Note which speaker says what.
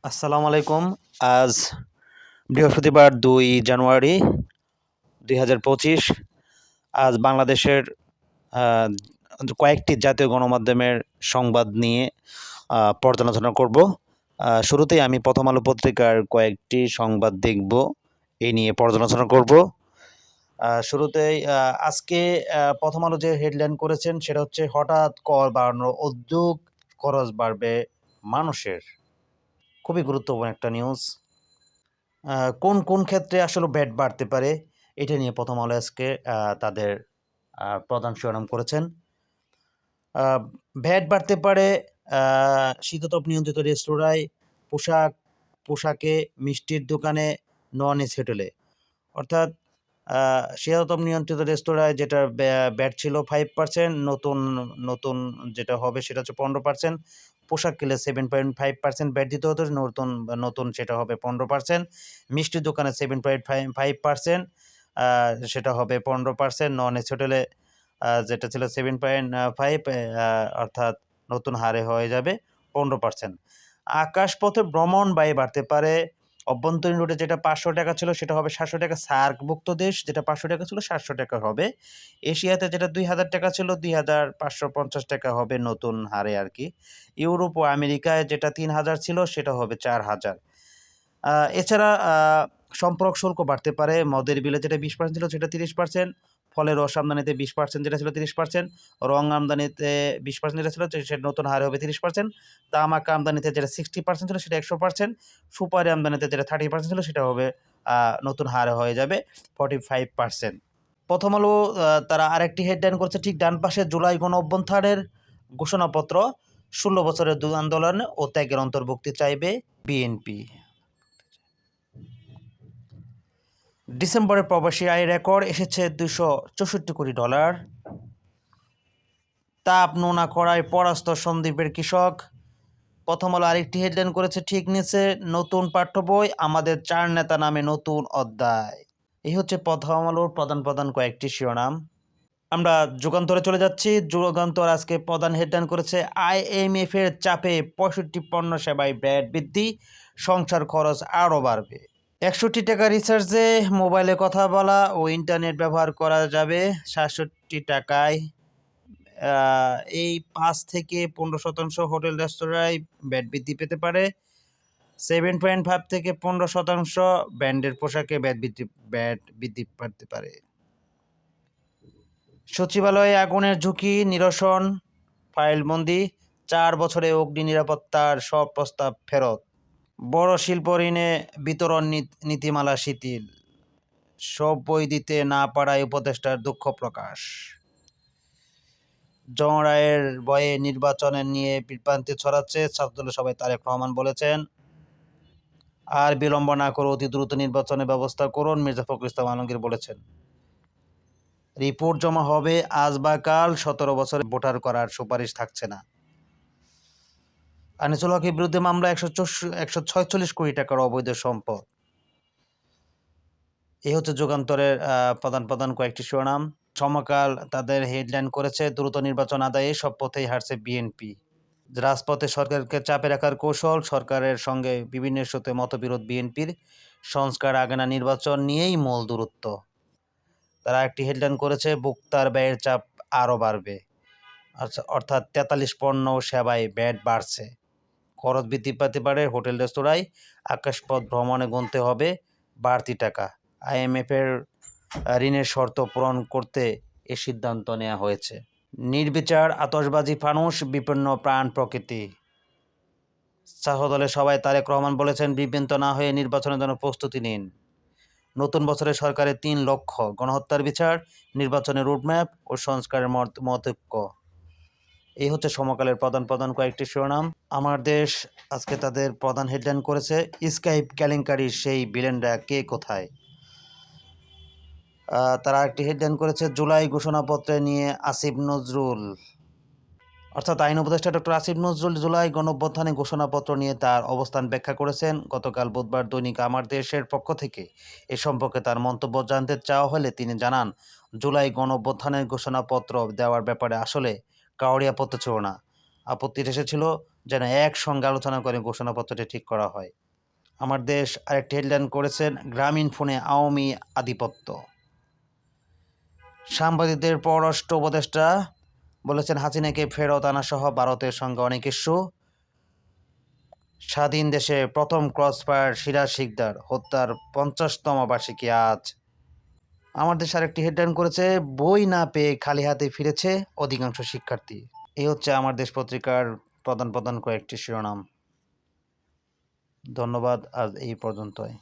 Speaker 1: আসসালামু আলাইকুম। আজ বৃহস্পতিবার ২ জানুয়ারি ২০২৫। আজ বাংলাদেশের আ কয়েকটি জাতীয় গণমাধ্যমের সংবাদ নিয়ে পর্যালোচনা করব। শুরুতেই আমি প্রথম আলো পত্রিকার কয়েকটি সংবাদ দেখব, এই নিয়ে পর্যালোচনা করব। শুরুতেই আজকে প্রথম আলো যে হেডলাইন করেছেন সেটা হচ্ছে হঠাৎ কর বাড়ানোর উদ্যোগ, খরচ বাড়বে মানুষের। খুবই গুরুত্বপূর্ণ একটা নিউজ। কোন ক্ষেত্রে আসলে ভ্যাট বাড়তে পারে এটা নিয়ে প্রথম আলো আজকে তাদের প্রধান শিরোনাম করেছেন। ভ্যাট বাড়তে পারে শীতাতপ নিয়ন্ত্রিত রেস্তোরাঁয়, পোশাকে, মিষ্টির দোকানে, নন এসি হোটেলে। অর্থাৎ শীতাতপ নিয়ন্ত্রিত রেস্তোরাঁয় যেটা ভ্যাট ছিল 5%, নতুন যেটা হবে সেটা হচ্ছে 15%। পোশাক কিনলে 7.5% ভ্যাট দিতে হতো, নতুন সেটা হবে 15%। মিষ্টির দোকানে 7.5%, সেটা হবে 15%। নন এসি হোটেলে যেটা ছিল 7.5, অর্থাৎ নতুন হারে হয়ে যাবে 15%। আকাশপথে ভ্রমণ ব্যয় বাড়তে পারে। অভ্যন্তরীণ রুটে যেটা 500 টাকা ছিল সেটা হবে 700 টাকা। সার্কভুক্ত দেশ যেটা 500 টাকা ছিল 700 টাকা হবে। এশিয়াতে যেটা 2000 টাকা ছিল 2550 টাকা হবে নতুন হারে আর কি। ইউরোপ ও আমেরিকায় যেটা 3000 ছিল সেটা হবে 4000। এছাড়া সম্পর্ক শুল্ক বাড়তে পারে। মদের বিলে যেটা 20% ছিল সেটা 30%। ফলের রস আমদানিতে 20% যেটা ছিল 30%। রং আমদানিতে 20% যেটা ছিল সেটা নতুন হারে হবে 30%। তামাক আমদানিতে যেটা 60% ছিল সেটা 100%। সুপারি আমদানিতে যেটা 30% ছিল সেটা হবে নতুন হারে হয়ে যাবে 45%। প্রথম আলো তারা আরেকটি হেডলাইন করেছে ঠিক ডান পাশে, জুলাই গণঅভ্যুত্থানের ঘোষণাপত্র, 16 বছরের আন্দোলন ও ত্যাগের অন্তর্ভুক্তি চাইবে বিএনপি। ডিসেম্বরে প্রবাসী আয় রেকর্ড এসেছে $264 কোটি। তাপ নোনা করায় পরাস্ত সন্দ্বীপের কৃষক। প্রথম আলো আরেকটি হেডলাইন করেছে ঠিক নিচে, নতুন পাঠ্য বই, আমাদের 4 নেতা নামে নতুন অধ্যায়। এই হচ্ছে প্রথম আলোর প্রধান কয়েকটি শিরোনাম। আমরা যুগান্তরে চলে যাচ্ছি। যুগান্তর আজকে প্রধান হেডলাইন করেছে IMF এর চাপে 65 পণ্য সেবায় ভ্যাট বৃদ্ধি, সংসার খরচ আরও বাড়বে। 61 টাকা রিচার্জে মোবাইলে কথা বলা ও ইন্টারনেট ব্যবহার করা যাবে 67 টাকায়। এই 5 থেকে 15% হোটেল রেস্তোরাঁয় ভ্যাট বৃদ্ধি পেতে পারে। 7.5 থেকে 15% ব্র্যান্ডের পোশাকে ভ্যাট বৃদ্ধি পেতে পারে। সচিবালয়ে আগুনের ঝুঁকি নিরসন ফাইলবন্দি, 4 বছরে অগ্নি নিরাপত্তার সব প্রস্তাব ফেরত। বড় শিল্প ঋণে বিতরণ নীতিমালা শিথিল, সব বই দিতে না পারায় উপদেষ্টার দুঃখ প্রকাশ। জন রায়ের ভয়ে নির্বাচনের নিয়ে বিভ্রান্তি ছড়াচ্ছে, ছাত্রদলের সবাই তারেক রহমান বলেছেন। আর বিলম্ব না করে অতি দ্রুত নির্বাচনের ব্যবস্থা করুন, মির্জা ফখরুল ইসলাম আলমগীর বলেছেন। রিপোর্ট জমা হবে আজ বা কাল, 17 বছরে ভোটার করার সুপারিশ থাকছে না। আনিসুল হকের বিরুদ্ধে মামলা 146 কোটি টাকার অবৈধ সম্পদ। এই হচ্ছে যুগান্তরের প্রধান কয়েকটি শিরোনাম। সমকাল তাদের হেডলাইন করেছে দ্রুত নির্বাচন আদায়ে সব পথেই হারছে বিএনপি। রাজপথে সরকারকে চাপে রাখার কৌশল, সরকারের সঙ্গে বিভিন্ন ইস্যুতে মতবিরোধ বিএনপির, সংস্কার আগে না নির্বাচন নিয়েই মূল দূরত্ব। তারা একটি হেডলাইন করেছে ভোক্তার ব্যয়ের চাপ আরও বাড়বে। আচ্ছা, অর্থাৎ 43 পণ্য ও সেবায় ভ্যাট বাড়ছে, খরচ বৃদ্ধি পেতে পারে হোটেল রেস্তোরাঁয়, আকাশপথ ভ্রমণে গুনতে হবে বাড়তি টাকা। IMF এর ঋণের শর্ত পূরণ করতে এ সিদ্ধান্ত নেওয়া হয়েছে। নির্বিচার আতশবাজি, ফানুস, বিপন্ন প্রাণ প্রকৃতি। ছাত্রদলের সবাই তারেক রহমান বলেছেন, বিভ্রান্ত না হয়ে নির্বাচনের জন্য প্রস্তুতি নিন। নতুন বছরে সরকারের 3 লক্ষ্য, গণহত্যার বিচার, নির্বাচনের রুটম্যাপ ও সংস্কারের মতৈক্য। এই হচ্ছে সমকালের প্রধান কয়েকটি শিরোনাম। আমার দেশ আজকে তাদের প্রধান হেডলাইন করেছে স্কাইপ কেলেঙ্কারির সেই ভিলেনরা কে কোথায়। তারা একটি হেডলাইন করেছে জুলাই ঘোষণাপত্রে নিয়ে আসিফ নজরুল, অর্থাৎ আইন উপদেষ্টা ডক্টর আসিফ নজরুল জুলাই গণঅভ্যুত্থানে ঘোষণাপত্র নিয়ে তার অবস্থান ব্যাখ্যা করেছেন। গতকাল বুধবার দৈনিক আমার দেশের পক্ষ থেকে এ সম্পর্কে তার মন্তব্য জানতে চাওয়া হলে তিনি জানান, জুলাই গণঅভ্যুত্থানের ঘোষণাপত্র দেওয়ার ব্যাপারে আসলে কাউরি আপত্তি ছিল না। আপত্তিটা এসেছিল যেন একসঙ্গে আলোচনা করে ঘোষণাপত্রটি ঠিক করা হয়। আমার দেশ আরেকটি হেডলাইন করেছেন, গ্রামীণ ফোনে আওয়ামী আধিপত্য। সাংবাদিকদের পররাষ্ট্র উপদেষ্টা বলেছেন, হাসিনাকে ফেরত আনাসহ ভারতের সঙ্গে অনেক ইস্যু। স্বাধীন দেশে প্রথম ক্রসফায়ার সিরাজ শিকদার হত্যার 50তম বার্ষিকী আজ। আমার দেশ আরেকটি হেডলাইন করেছে, বই না পেয়ে খালি হাতে ফিরেছে অধিকাংশ শিক্ষার্থী। এই হচ্ছে আমার দেশ পত্রিকার প্রধান কয়েকটি শিরোনাম। ধন্যবাদ, আজ এই পর্যন্তই।